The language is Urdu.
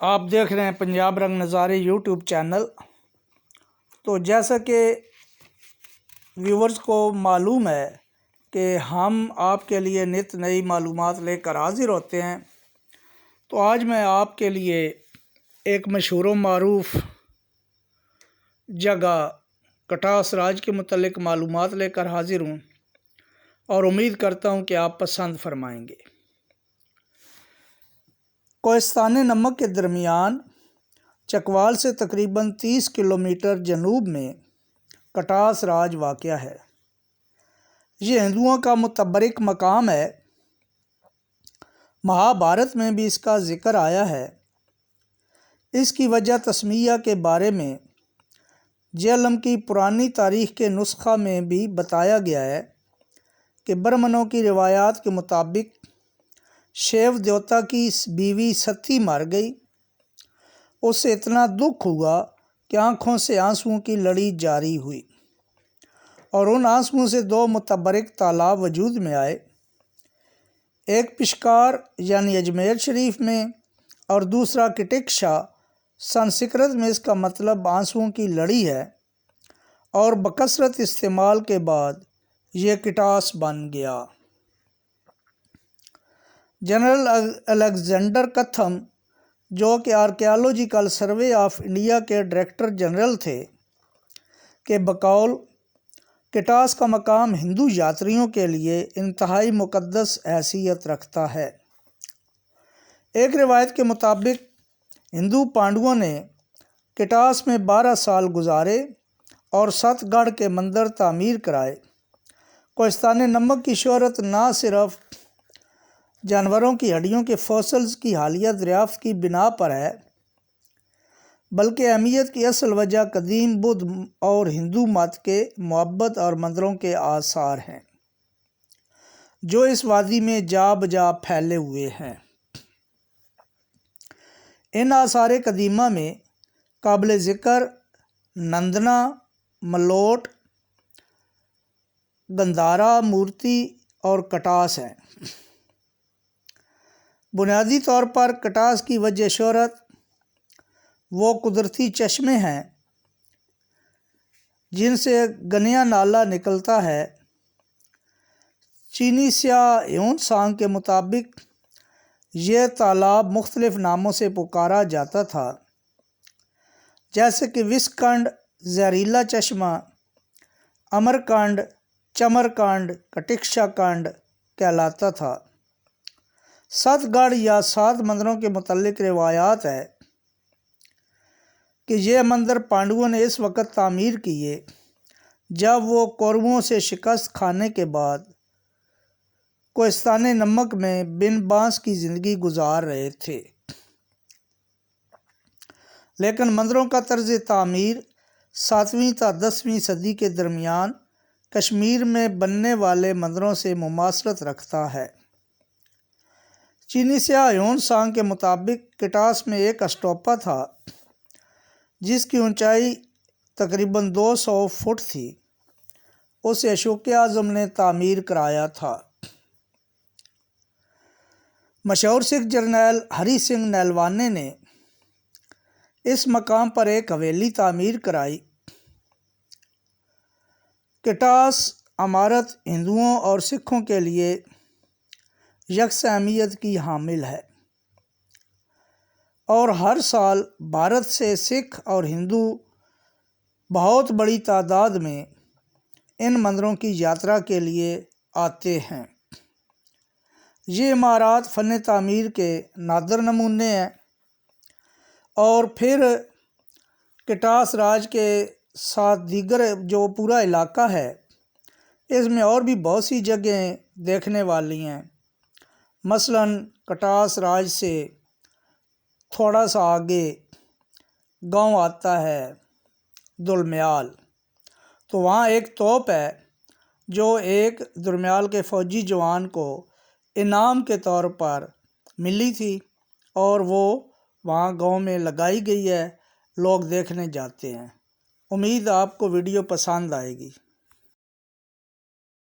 آپ دیکھ رہے ہیں پنجاب رنگ نظارے یوٹیوب چینل۔ تو جیسا کہ ویورز کو معلوم ہے کہ ہم آپ کے لیے نت نئی معلومات لے کر حاضر ہوتے ہیں، تو آج میں آپ کے لیے ایک مشہور و معروف جگہ کٹاس راج کے متعلق معلومات لے کر حاضر ہوں، اور امید کرتا ہوں کہ آپ پسند فرمائیں گے۔ کوہستان نمک کے درمیان چکوال سے تقریباً 30 کلومیٹر جنوب میں کٹاس راج واقع ہے۔ یہ ہندوؤں کا متبرک مقام ہے۔ مہابھارت میں بھی اس کا ذکر آیا ہے۔ اس کی وجہ تسمیہ کے بارے میں جیلم کی پرانی تاریخ کے نسخہ میں بھی بتایا گیا ہے کہ برہمنوں کی روایات کے مطابق شیو دیوتا کی بیوی ستی مر گئی۔ اس سے اتنا دکھ ہوا کہ آنکھوں سے آنسوؤں کی لڑی جاری ہوئی، اور ان آنسوؤں سے 2 متبرک تالاب وجود میں آئے، ایک پشکار یعنی اجمیر شریف میں اور دوسرا کٹکشا۔ سنسکرت میں اس کا مطلب آنسوؤں کی لڑی ہے، اور بکثرت استعمال کے بعد یہ کٹاس بن گیا۔ جنرل الیگزینڈر کتھم، جو کہ آرکیالوجیکل سروے آف انڈیا کے ڈائریکٹر جنرل تھے، کہ بقول کٹاس کا مقام ہندو یاتریوں کے لیے انتہائی مقدس حیثیت رکھتا ہے۔ ایک روایت کے مطابق ہندو پانڈوؤں نے کٹاس میں 12 سال گزارے اور 7 گڑھ کے مندر تعمیر کرائے۔ کوہستان نمک کی شہرت نہ صرف جانوروں کی ہڈیوں کے فوسلز کی حالیہ دریافت کی بنا پر ہے، بلکہ اہمیت کی اصل وجہ قدیم بدھ اور ہندو مت کے معبد اور مندروں کے آثار ہیں، جو اس وادی میں جا بجا پھیلے ہوئے ہیں۔ ان آثار قدیمہ میں قابل ذکر نندنا، ملوٹ، گندھارا مورتی اور کٹاس ہیں۔ بنیادی طور پر کٹاس کی وجہ شہرت وہ قدرتی چشمے ہیں جن سے گنیا نالہ نکلتا ہے۔ چینی سیاح ہیون سانگ کے مطابق یہ تالاب مختلف ناموں سے پکارا جاتا تھا، جیسے کہ وسکنڈ زہریلا چشمہ، امر کنڈ، چمر کنڈ، کٹکشا کنڈ کہلاتا تھا۔ 7 گڑھ یا 7 مندروں کے متعلق روایات ہے کہ یہ مندر پانڈوؤں نے اس وقت تعمیر کیے جب وہ کورؤوں سے شکست کھانے کے بعد کوہستان نمک میں بن بانس کی زندگی گزار رہے تھے۔ لیکن مندروں کا طرز تعمیر 7ویں تا 10ویں صدی کے درمیان کشمیر میں بننے والے مندروں سے مماثلت رکھتا ہے۔ چینی سیاح ہیون سانگ کے مطابق کٹاس میں ایک اسٹوپا تھا جس کی اونچائی تقریباً 200 فٹ تھی۔ اسے اشوک اعظم نے تعمیر کرایا تھا۔ مشہور سکھ جرنیل ہری سنگھ نیلوانے نے اس مقام پر ایک حویلی تعمیر کرائی۔ کٹاس عمارت ہندوؤں اور سکھوں کے لیے یکساں اہمیت کی حامل ہے، اور ہر سال بھارت سے سکھ اور ہندو بہت بڑی تعداد میں ان مندروں کی یاترا کے لیے آتے ہیں۔ یہ عمارات فن تعمیر کے نادر نمونے ہیں، اور پھر کٹاس راج کے ساتھ دیگر جو پورا علاقہ ہے، اس میں اور بھی بہت سی جگہیں دیکھنے والی ہیں۔ مثلاً کٹاس راج سے تھوڑا سا آگے گاؤں آتا ہے دلمیال، تو وہاں ایک توپ ہے جو ایک دلمیال کے فوجی جوان کو انعام کے طور پر ملی تھی، اور وہ وہاں گاؤں میں لگائی گئی ہے، لوگ دیکھنے جاتے ہیں۔ امید آپ کو ویڈیو پسند آئے گی۔